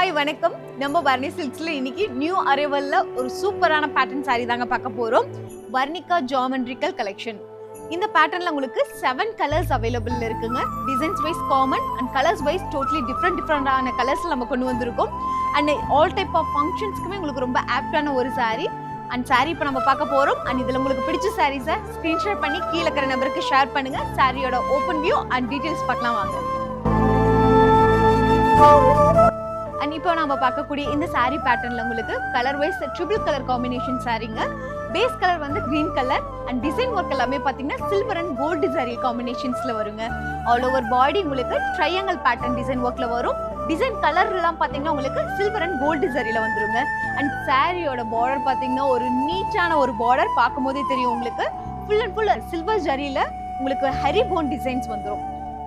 Hi வணக்கம். நம்ம வர்ணி சில்க்ஸ்ல இன்னைக்கு நியூ அரைவல்ல ஒரு சூப்பரான பேட்டர்ன் சாரி தாங்க பார்க்க போறோம். Varnika geometrical collection. இந்த பேட்டர்ன்ல உங்களுக்கு 7 கலர்ஸ் அவைலபிள் இருக்குங்க. Designs wise common and colours wise totally டிஃப்ரெண்டான கலர்ஸ் நம்ம கொண்டு வந்திருக்கோம். அண்ட் ஆல் டைப் ஆஃப் ஃபங்க்ஷன்ஸ்க்குமே உங்களுக்கு ரொம்ப ஆப்டான ஒரு சாரி. அண்ட் சாரி இப்போ நம்ம பார்க்க போறோம். அண்ட் இதுல உங்களுக்கு பிடிச்ச சாரீஸை ஸ்கிரீன்ஷாட் பண்ணி கீழே இருக்கிற நம்பருக்கு ஷேர் பண்ணுங்க. சாரியோட ஓப்பன் வியூ அண்ட் டீடைல்ஸ் பார்க்கலாம் வாங்க. அண்ட் இப்போ நம்ம பார்க்கக்கூடிய இந்த சாரி பேட்டர்ன்ல உங்களுக்கு colour wise triple colour combination சாரிங்க. பேஸ் கலர் வந்து green colour and design work எல்லாமே பாத்தீங்கன்னா சில்வர் அண்ட் கோல்டு சாரி காம்பினேஷன்ஸ்ல வருங்க. ஆல் ஓவர் பாடி உங்களுக்கு ட்ரையாங்கிள் பேட்டர்ன் டிசைன் ஒர்க்ல வரும். டிசைன் கலர் எல்லாம் பாத்தீங்கன்னா உங்களுக்கு சில்வர் அண்ட் கோல்டு சாரியில வந்துருங்க. அண்ட் சாரியோட பார்டர் பாத்தீங்கன்னா ஒரு நீட்டான ஒரு பார்டர், பார்க்கும் போதே தெரியும் உங்களுக்கு. ஃபுல் அண்ட் ஃபுல் சில்வர் ஜரியில உங்களுக்கு ஹரி போன் டிசைன்ஸ் வந்துடும்.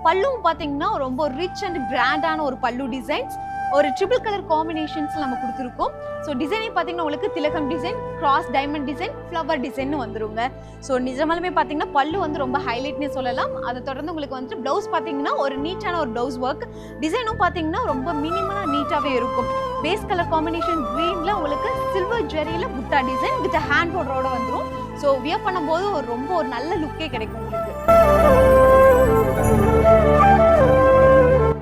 பல்லுவும் பாத்தீங்கன்னா ரொம்ப ரிச் அண்ட் கிராண்டான ஒரு பல்லு டிசைன்ஸ், ஒரு ட்ரிபிள் கலர் காம்பினேஷன்ஸ் நம்ம கொடுத்துருக்கோம். ஸோ டிசைனே பார்த்தீங்கன்னா உங்களுக்கு திலகம் design, cross diamond design, flower design வந்துருங்க. ஸோ நிஜமாலுமே பார்த்தீங்கன்னா பல்லு வந்து ரொம்ப ஹைலைட்னே சொல்லலாம். அதை தொடர்ந்து உங்களுக்கு வந்துட்டு பிளவுஸ் பார்த்தீங்கன்னா ஒரு நீட்டான ஒரு பிளவுஸ் ஒர்க், டிசைனும் பார்த்தீங்கன்னா ரொம்ப மினிமலாக நீட்டாகவே இருக்கும். பேஸ் கலர் காம்பினேஷன் கிரீன்ல உங்களுக்கு சில்வர் ஜெரியில புட்டா டிசைன் வித் ஹேண்ட் பார்டரோட வந்துடும். ஸோ வியர் பண்ணும்போது ரொம்ப ஒரு நல்ல லுக்கே கிடைக்கும் உங்களுக்கு.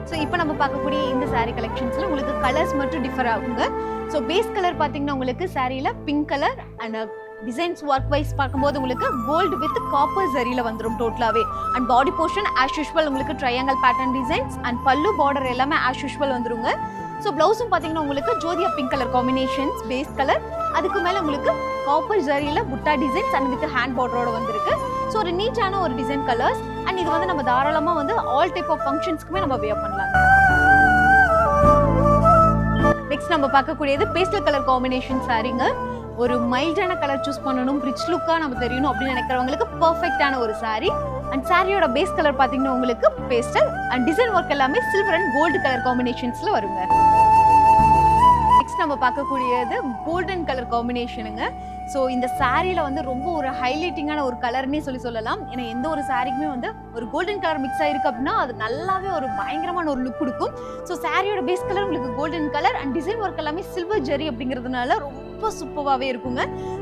ஸோ இப்போ நம்ம பார்க்கக்கூடிய இந்த சாரீ கலெக்ஷன்ஸ்ல உங்களுக்கு கலர்ஸ் மட்டும் டிஃபர் ஆகுங்க. ஸோ பேஸ் கலர் பார்த்தீங்கன்னா உங்களுக்கு சாரியில pink colour and designs work wise பார்க்கும்போது உங்களுக்கு கோல்டு வித் காப்பர் ஜரியில வந்துடும் டோட்டலாவே. And body portion as usual உங்களுக்கு triangle pattern designs and pallu border எல்லாமே ஆஸ் யூஷுவல் வந்துருங்க. ஸோ பிளவுஸும் பார்த்தீங்கன்னா உங்களுக்கு ஜோதியா pink colour combinations base colour, அதுக்கு மேலே உங்களுக்கு காப்பர் ஜரியில புட்டா டிசைன்ஸ் அண்ட் வித் ஹேண்ட் பார்டரோட வந்திருக்கு. ஸோ ஒரு நீட்டான ஒரு டிசைன் கலர்ஸ் அண்ட் இது வந்து நம்ம தாராளமாக வந்து ஆல் டைப் ஆஃப் ஃபங்க்ஷன்ஸ்க்குமே நம்ம வியர் பண்ணலாம். நெக்ஸ்ட் நம்ம பார்க்கக்கூடியது பேஸ்டல் கலர் காம்பினேஷன் சாரிங்க. ஒரு மைல்டான கலர் சூஸ் பண்ணணும், ரிச் லுக்காக நம்ம தெரியணும் அப்படின்னு நினைக்கிறவங்களுக்கு பர்ஃபெக்டான ஒரு சாரி. அண்ட் சாரியோட பேஸ் கலர் பார்த்தீங்கன்னா உங்களுக்கு பேஸ்டல் அண்ட் டிசைன் ஒர்க் எல்லாமே சில்வர் அண்ட் கோல்டு கலர் காம்பினேஷன்ஸ்ல வருங்க. நெக்ஸ்ட் நம்ம பார்க்கக்கூடியது கோல்டன் கலர் காம்பினேஷனுங்க. ஸோ இந்த சாரியில வந்து ரொம்ப ஒரு ஹைலைட்டிங்கான ஒரு கலர்னே சொல்லலாம். ஏன்னா எந்த ஒரு சாரிக்குமே வந்து ஒரு கோல்டன் கலர் மிக்ஸ் ஆயிருக்கு அப்படின்னா அது நல்லாவே ஒரு பயங்கரமான ஒரு லுக் கொடுக்கும். ஸோ சாரியோட பேஸ் கலர் உங்களுக்கு golden colour and design work எல்லாமே சில்வர் ஜெரி அப்படிங்கிறதுனால ரொம்ப சூப்பராகவே இருக்குங்க.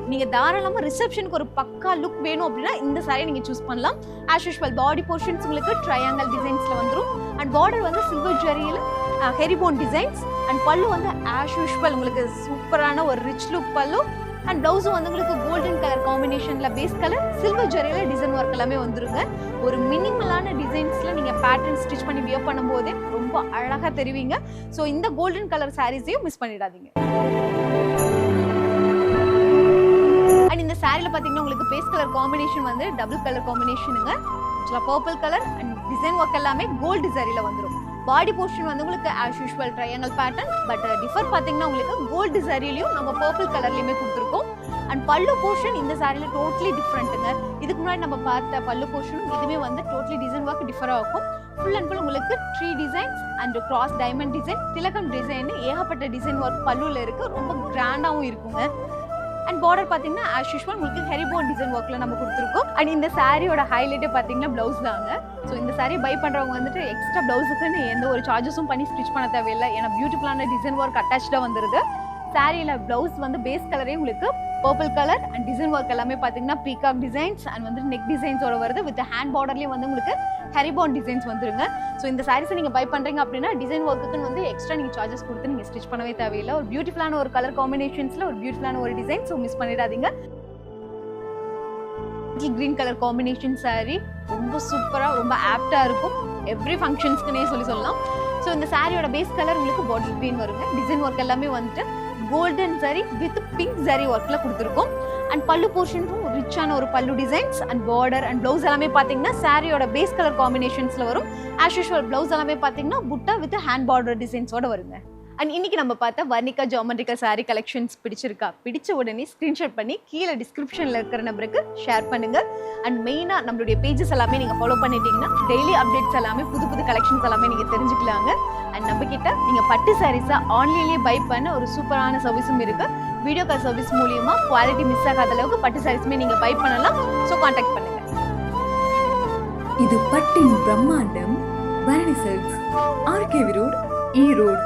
நீங்க தாராளமா ரிசப்ஷனுக்கு ஒரு பக்கா லுக் வேணும் அப்படின்னா இந்த சாரியை நீங்க சூஸ் பண்ணலாம். ஆஸ் யூஷுவல் பாடி போர்ஷன்ஸ் உங்களுக்கு ட்ரையாங்கிள் டிசைன்ஸ்ல வந்துடும் அண்ட் பார்டர் வந்து சில்வர் ஜெரியில ஹெரிபோன் டிசைன்ஸ் அண்ட் பல்லு வந்து ஆஸ் யூஷுவல் உங்களுக்கு சூப்பரான ஒரு ரிச் லுக் பல்லு. அண்ட் பிளவுஸும் வந்து உங்களுக்கு கோல்டன் கலர் காம்பினேஷன்ல பேஸ் கலர் சில்வர் ஜெரியில டிசைன் ஒர்க் எல்லாமே வந்துருங்க. ஒரு மினிமலான டிசைன்ஸ்ல நீங்க பேட்டர்ன் ஸ்டிச் பண்ணி வியர் பண்ணும்போதே ரொம்ப அழகா தெரிவிங்க. ஸோ இந்த கோல்டன் கலர் சாரீஸையும் மிஸ் பண்ணிடாதீங்க. அண்ட் இந்த சாரியில பாத்தீங்கன்னா உங்களுக்கு பேஸ் கலர் காம்பினேஷன் வந்து டபுள் கலர் காம்பினேஷனுங்க. Purple colour and design work எல்லாமே கோல்டு ஜரியில வந்துடும். பாடி போர்ஷன் வந்து உங்களுக்கு as usual triangle pattern, but differ பார்த்தீங்கன்னா உங்களுக்கு கோல்டு சாரிலையும் நம்ம பர்பிள் கலர்லையுமே கொடுத்துருக்கோம். அண்ட் பல்லு போர்ஷன் இந்த சாரியில டோட்டலி டிஃப்ரெண்ட்டுங்க. இதுக்கு முன்னாடி நம்ம பார்த்த பல்லு போர்ஷனும் இதுவுமே வந்து டோட்டலி டிசைன் ஒர்க் டிஃபர் ஆகும். ஃபுல் அண்ட் ஃபுல் உங்களுக்கு tree designs and cross diamond design, திலகம் டிசைன், ஏகப்பட்ட டிசைன் ஒர்க் பல்லுல இருக்கு. ரொம்ப கிராண்டாவும் இருக்குங்க. அண்ட் பார்டர் பார்த்தீங்கன்னா ஆஸ் யூஷுவல் உங்களுக்கு ஹெரிபோன் டிசைன் ஒர்க்ல நம்ம கொடுத்துருக்கோம். அண்ட் இந்த சாரியோட ஹைலைட்டே பார்த்தீங்கன்னா பிளவுஸ் தாங்க. ஸோ இந்த சாரி பை பண்றவங்க வந்துட்டு எக்ஸ்ட்ரா பிளவுஸுக்குன்னு எந்த ஒரு சார்ஜஸும் பண்ணி ஸ்டிச் பண்ண தேவையில்லை. ஏன்னா பியூட்டிஃபுல்லான டிசைன் ஒர்க் அட்டாச்சாக வந்துருது. சாரியில பிளவுஸ் வந்து பேஸ் கலரே உங்களுக்கு purple colour and design work எல்லாமே பார்த்தீங்கன்னா பீகாக் டிசைன்ஸ் அண்ட் வந்து நெக் டிசைன்ஸோட வருது. வித் ஹேண்ட் பார்டர்லேயும் வந்து உங்களுக்கு ஹெரிபோன் டிசைன்ஸ் வந்துருங்க. ஸோ இந்த சாரீஸை நீங்கள் பை பண்ணுறீங்க அப்படின்னா டிசைன் ஒர்க்குன்னு வந்து எக்ஸ்ட்ரா நீங்கள் சார்ஜஸ் கொடுத்து நீங்கள் ஸ்டிச் பண்ணவே தேவையில்லை. ஒரு பியூட்டிஃபுல்லான ஒரு கலர் காம்பினேஷன்ஸில் ஒரு பியூட்டிஃபுல்லான ஒரு டிசைன். ஸோ மிஸ் பண்ணிடாதீங்க. கிரீன் கலர் காம்பினேஷன் சாரி ரொம்ப சூப்பராக ரொம்ப ஆப்டாக இருக்கும் எவ்ரி ஃபங்க்ஷன்ஸ்க்குனே சொல்லலாம். ஸோ இந்த சாரியோட பேஸ் கலர் உங்களுக்கு பாட்டில் கிரீன் வருங்க. டிசைன் ஒர்க் எல்லாமே வந்துட்டு golden sorry with pink sorry ஒர்க்ல கொடுத்துருக்கோம். அண்ட் பல்லு போர்ஷனும் ரிச்சான ஒரு பல்லு designs and border and blouse எல்லாமே பார்த்தீங்கன்னா சாரியோட பேஸ் கலர் காம்பினேஷன்ஸ்ல வரும். ஆஸ் யூஷுவல் பிளவுஸ் எல்லாமே பார்த்தீங்கன்னா புட்டா வித் ஹேண்ட் பார்டர் டிசைன்ஸோட வருங்க. அண்ட் இன்னைக்கு நம்ம பார்த்த வர்ணிகா ஜியோமெட்ரிக்கல் சாரி கலெக்ஷன்ஸ் பிடிச்சிருக்கா? பிடிச்ச உடனே ஸ்கிரீன்ஷாட் பண்ணி கீழே டிஸ்கிரிப்ஷன்ல இருக்கிற நம்பருக்கு ஷேர் பண்ணுங்க. அண்ட் மெயினா நம்மளுடைய பேஜஸ் எல்லாமே நீங்க ஃபாலோ பண்ணிட்டீங்கன்னா டெய்லி அப்டேட்ஸ் எல்லாமே புது கலெக்ஷன்ஸ் எல்லாமே நீங்க தெரிஞ்சுக்கலாங்க. அண்ட் நம்ம கிட்ட நீங்க பட்டு சாரீஸா ஆன்லைன்லயே பை பண்ண ஒரு சூப்பரான சர்வீஸும் இருக்கு. வீடியோ கால் சர்வீஸ் மூலியமா குவாலிட்டி மிஸ் ஆகாத அளவுக்கு பட்டு சாரீஸுமே நீங்க பை பண்ணலாம். ஸோ கான்டாக்ட் பண்ணுங்க. இது பட்டின் பிரம்மாண்டம் Varni silks, RKV road, Erode.